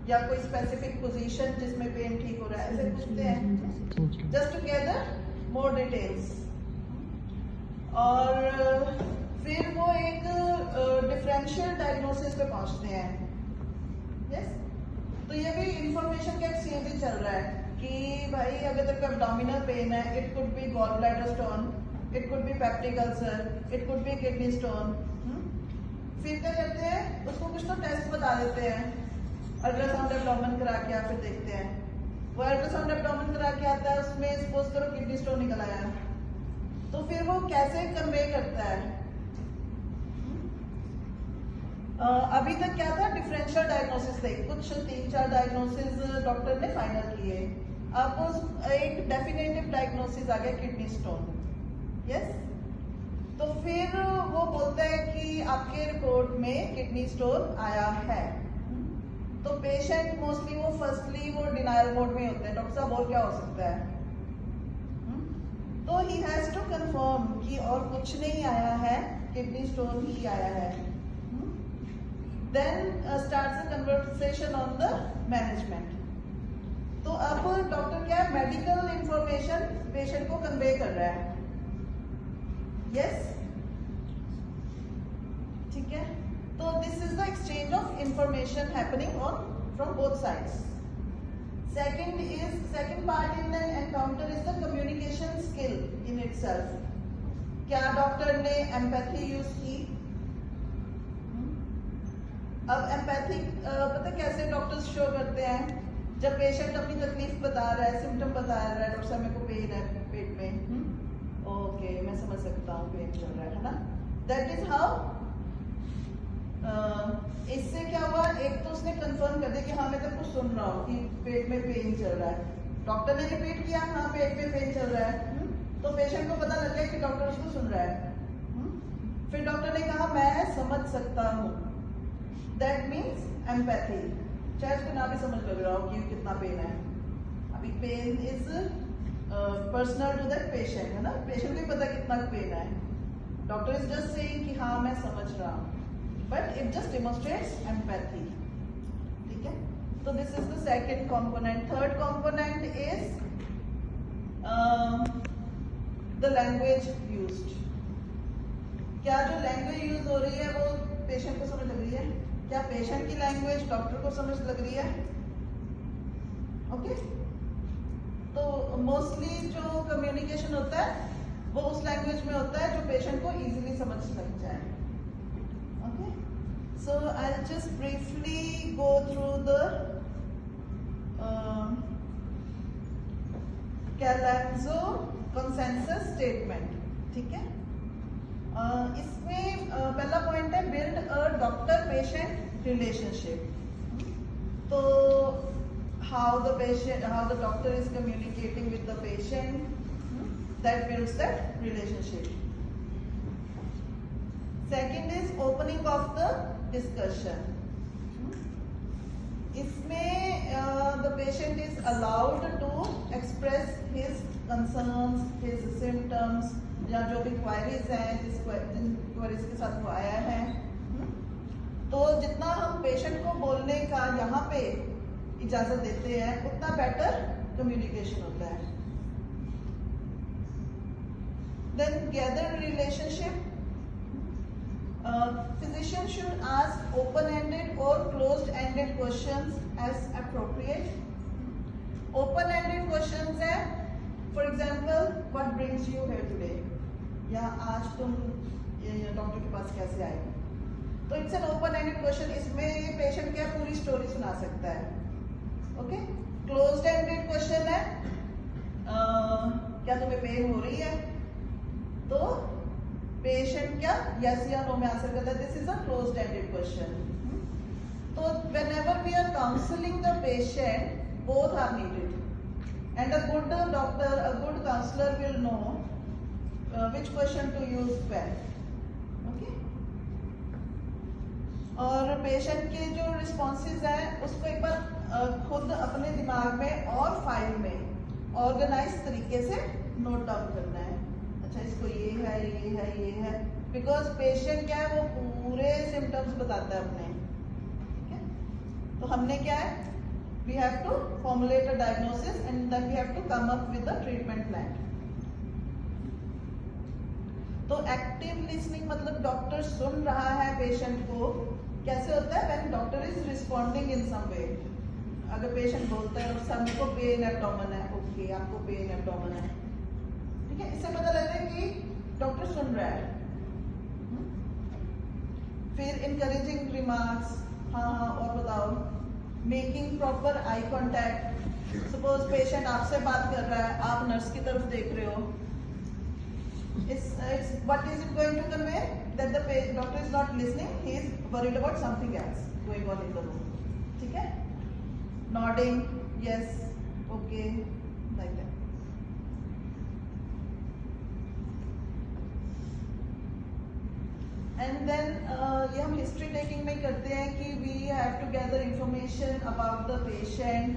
या कोई specific position जिसमें पेन ठीक हो रहा है, ऐसे पूछते हैं just to gather more details. और फिर वो एक डिफरेंशियल डायग्नोसिस पे पहुंचते हैं। यस, तो ये भी इंफॉर्मेशन का एक्सचेंज ही चल रहा है कि भाई अगर तेरे को एब्डोमिनल पेन है, it could be gall bladder stone, it could be peptic ulcer, it could be kidney stone. फिर क्या करते हैं, उसको कुछ तो टेस्ट बता देते हैं, अल्ट्रासाउंड एब्डोमेन करा के फिर देखते हैं। वो अल्ट्रासाउंड एब्डोमेन करा के आता है, उसमें सपोज करो किडनी स्टोन निकल आया, तो फिर वो कैसे कन्वे करता है। अभी तक क्या था, डिफरेंशियल डायग्नोसिस थे, कुछ 3-4 डायग्नोसिस डॉक्टर ने फाइनल किए। अब एक डेफिनेटिव डायग्नोसिस आ गया, किडनी स्टोन। यस, तो फिर वो बोलता है कि आपके रिपोर्ट में किडनी स्टोन आया है। तो पेशेंट मोस्टली वो फर्स्टली वो डिनायल मोड में होते हैं, डॉक्टर साहब और क्या हो सकता है। तो ही हैज टू कंफर्म कि और कुछ नहीं आया है, किडनी स्टोन ही आया है। Then starts a conversation on the management. तो अब डॉक्टर क्या है, मेडिकल इंफॉर्मेशन पेशेंट को कन्वे कर रहा है। यस, ठीक है। तो this is the exchange of information happening on from both sides. Second part in the encounter is the communication skill in itself. क्या डॉक्टर ने एम्पैथी यूज की। अब एम्पैथी पता कैसे डॉक्टर्स शो करते हैं, जब पेशेंट अपनी तकलीफ बता रहा है, सिम्टम बता रहा है, डॉक्टर साहब मेरे को पेन है पेट में, ओके मैं समझ सकता हूँ पेन चल रहा है ना। That is how. इससे क्या हुआ, एक तो उसने कंफर्म कर दिया कि हाँ मैं तो कुछ सुन रहा हूँ कि पेट में पेन चल रहा है। डॉक्टर ने रिपीट किया, हाँ पेट में पेन चल रहा है, तो पेशेंट को पता लग गया कि डॉक्टर उसको सुन रहा है। फिर डॉक्टर ने कहा मैं समझ सकता हूँ, दैट मीन्स एम्पैथी। चाहे उसको ना भी समझ लग रहा हो कि कितना पेन है, अभी pain is personal to that patient, है ना। पेशेंट को ही पता कितना पेन है, डॉक्टर इज जस्ट सेइंग कि हाँ मैं समझ रहा हूँ, but it just demonstrates empathy. ठीक है, तो this is the second component. Third component is the language used. क्या जो लैंग्वेज यूज हो रही है वो पेशेंट को समझ लग रही है, क्या पेशेंट की लैंग्वेज डॉक्टर को समझ लग रही है। ओके, तो मोस्टली जो कम्युनिकेशन होता है वो उस लैंग्वेज में होता है जो पेशेंट को इजीली समझ लग जाए। Okay, so I will just briefly go through the Kalamazoo consensus statement. ठीक है, इसमें पहला पॉइंट है build a doctor patient relationship. तो how the doctor is communicating with the patient, that builds that relationship. Second is opening of the discussion. इसमें the patient is allowed to express his concerns, his symptoms, या जो भी queries हैं जिन queries के साथ वो आया है। तो जितना हम पेशेंट को बोलने का यहाँ पे इजाजत देते हैं उतना बेटर कम्युनिकेशन होता है। Then gather relationship. Physician should ask open-ended or closed-ended questions as appropriate. Open-ended questions है, for example, what brings you here today? या आज तुम डॉक्टर के पास कैसे आए? तो इट्स एन ओपन-एंडेड क्वेश्चन, इसमें पेशेंट क्या पूरी स्टोरी सुना सकता है। ओके, क्लोज्ड-एंडेड क्वेश्चन है, क्या तुम्हें पेन हो रही है? तो पेशेंट क्या यस या नो में आंसर करता है। This is a closed ended question. तो whenever we are counselling the patient, both are needed and a good doctor, a good counsellor will know which question to use when. Okay? और patient के जो responses हैं उसको एक बार खुद अपने दिमाग में और फाइल में ऑर्गेनाइज तरीके से नोट डाउन करना है। अच्छा, इसको ये है, ये है, ये है, बिकॉज पेशेंट क्या है वो पूरे सिम्टम्स बताता है अपने। ठीक है, तो हमने क्या है, we have to formulate a diagnosis and then we have to come up with a treatment plan. तो एक्टिव लिसनिंग मतलब डॉक्टर सुन रहा है पेशेंट को। कैसे होता है, when doctor is responding in some way. अगर पेशेंट बोलता है सर मेरे को पेन एब्डोमेन है, ओके आपको पेन एब्डोमेन है, ठीक है, इससे पता लगता है कि डॉक्टर सुन रहा है। फिर इनकरेजिंग रिमार्क्स, हाँ हाँ और बताओ। Making proper eye contact, suppose patient आपसे बात कर रहा है, आप नर्स की तरफ देख रहे हो, what is it going to convey? That the doctor is not listening, he is worried about something else going on in the room. ठीक है? Nodding, yes, okay, like that. And then ये हम history taking में करते हैं कि we have to gather information about the patient.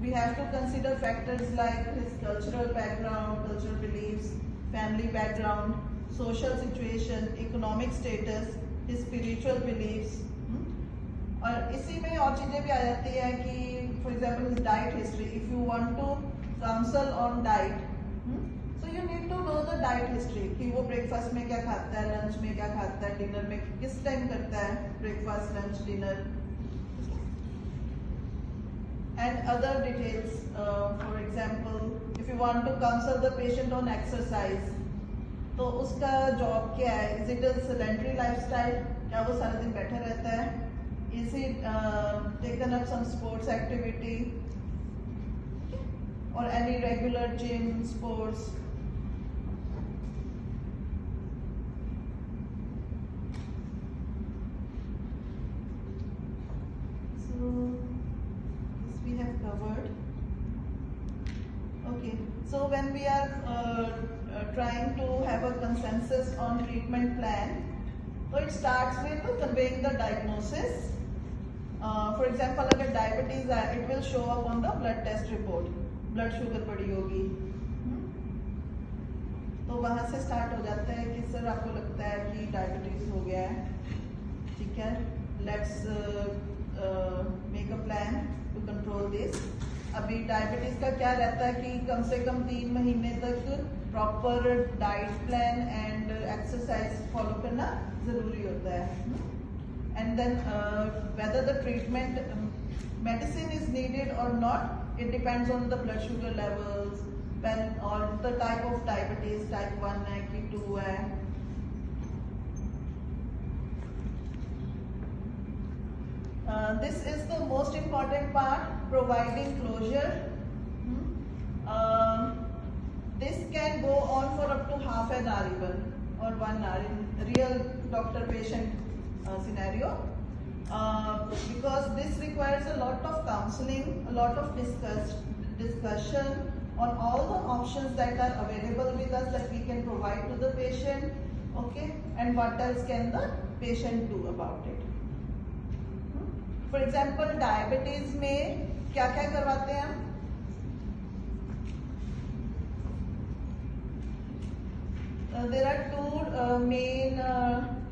We have to consider factors like his cultural background, cultural beliefs, family background, social situation, economic status, his spiritual beliefs. और इसी में और चीजें भी आ जाती है कि for example his diet history. If you want to counsel on diet, so you need to know the diet history कि वो breakfast में क्या खाता है, lunch में क्या खाता है, dinner में किस time करता है, breakfast, lunch, dinner, and other details. For example, if you want to counsel the patient on exercise, तो उसका जॉब क्या है, is it a sedentary lifestyle, क्या वो सारा दिन बैठा रहता है, is it taken up some sports activity or any regular gym sports. So this we have covered. Okay, so when we are trying to have a consensus on treatment plan, so it starts with conveying the diagnosis. For example, अगर diabetes है, it will show up on the blood test report, blood sugar बढ़ी होगी, तो वहाँ से start हो जाता है कि सर आपको लगता है कि diabetes हो गया है, ठीक है, let's make a plan to control this. अभी डायबिटीज का क्या रहता है कि कम से कम 3 महीने तक proper diet plan and exercise follow करना जरूरी होता है। And then whether the treatment medicine is needed or not, it depends on the blood sugar levels when or the type of diabetes, type 1 है कि 2 है। This is the most important part, providing closure. This can go on for up to half an hour even, or 1 hour in real doctor-patient scenario, because this requires a lot of counseling, a lot of discussion on all the options that are available with us that we can provide to the patient, okay, and what else can the patient do about it. For example, diabetes में क्या क्या करवाते हैं हम? There are two main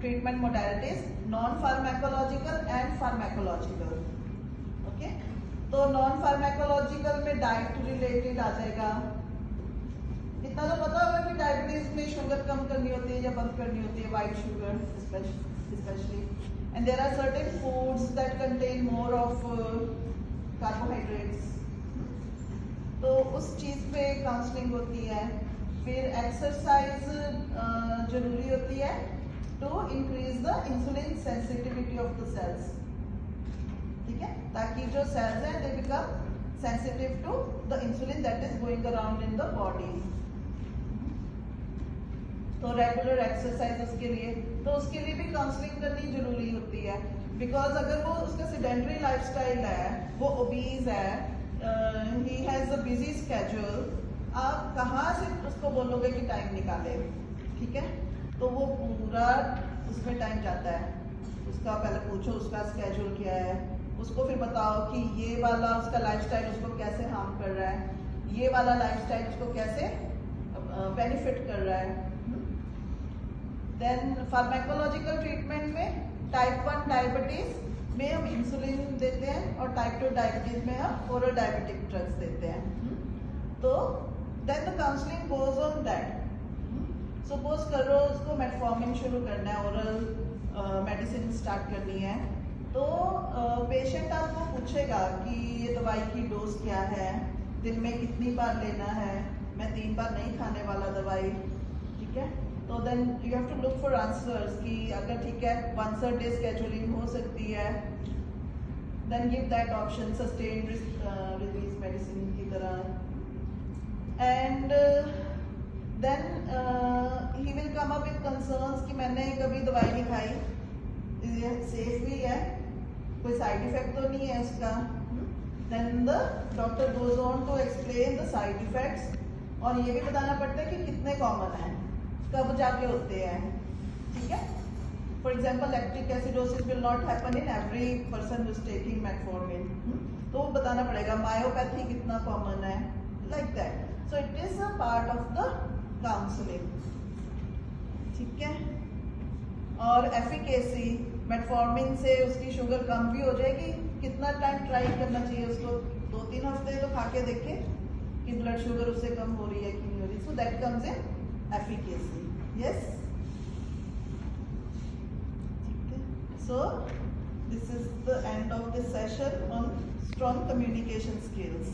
treatment modalities, non-pharmacological and pharmacological. Okay, तो non-pharmacological में diet related आ जाएगा। इतना तो पता होगा कि डायबिटीज में शुगर कम करनी होती है या बंद करनी होती है, white sugar especially. And there are certain foods that contain more of carbohydrates. तो उस चीज पे काउंसलिंग होती है। फिर एक्सरसाइज जरूरी होती है to increase the insulin sensitivity of the cells, ठीक है, ताकि जो सेल्स हैं they become sensitive to the insulin that is going around in the body. तो रेगुलर एक्सरसाइज उसके लिए, तो उसके लिए भी काउंसलिंग करनी जरूरी होती है, बिकॉज अगर वो उसका सेडेंटरी लाइफस्टाइल है, वो ओबीज है, he has a busy schedule, आप कहाँ से उसको बोलोगे कि टाइम निकाले, ठीक है, तो वो पूरा उसमें टाइम जाता है। उसका पहले पूछो उसका स्केड्यूल क्या है, उसको फिर बताओ कि ये वाला उसका लाइफस्टाइल उसको कैसे हार्म कर रहा है, ये वाला लाइफस्टाइल उसको कैसे बेनिफिट कर रहा है। देन फार्माकोलॉजिकल ट्रीटमेंट में टाइप 1 डायबिटीज में हम इंसुलिन देते हैं और टाइप 2 डायबिटीज में हम ओरल डायबिटिक ड्रग्स देते हैं। तो then the counselling goes on that. Suppose करो उसको मेटफॉर्मिन शुरू करना है, ओरल मेडिसिन स्टार्ट करनी है, तो पेशेंट आपको पूछेगा कि ये दवाई की डोज क्या है, दिन में कितनी बार लेना है, मैं 3 बार नहीं खाने वाला दवाई, ठीक है। तो then you have to look for answers कि अगर ठीक है वंस अ डे स्केड्यूलिंग हो सकती है, then give that option sustained release medicine की तरह। And then he will come up with concerns कि मैंने कभी दवाई नहीं खाई, ये सेफ भी है, कोई साइड इफेक्ट तो नहीं है इसका। Then the doctor goes on to explain the side effects, और ये भी बताना पड़ता है कि कितने कॉमन है, कब जाके होते हैं, ठीक है। For example lactic acidosis will not happen in every person who is taking metformin, तो वो बताना पड़ेगा। मायोपैथी कितना कॉमन है, like that. So it is a part of the counselling, ठीक है। और एफिकेसी, मेटफॉर्मिन से उसकी शुगर कम भी हो जाएगी, कितना टाइम ट्राई करना चाहिए उसको, 2-3 हफ्ते तो खा के देखे कि ब्लड शुगर उससे कम हो रही है कि नहीं हो रही। So that comes in efficacy, yes, ठीक है। So this is the end of this session on strong communication skills.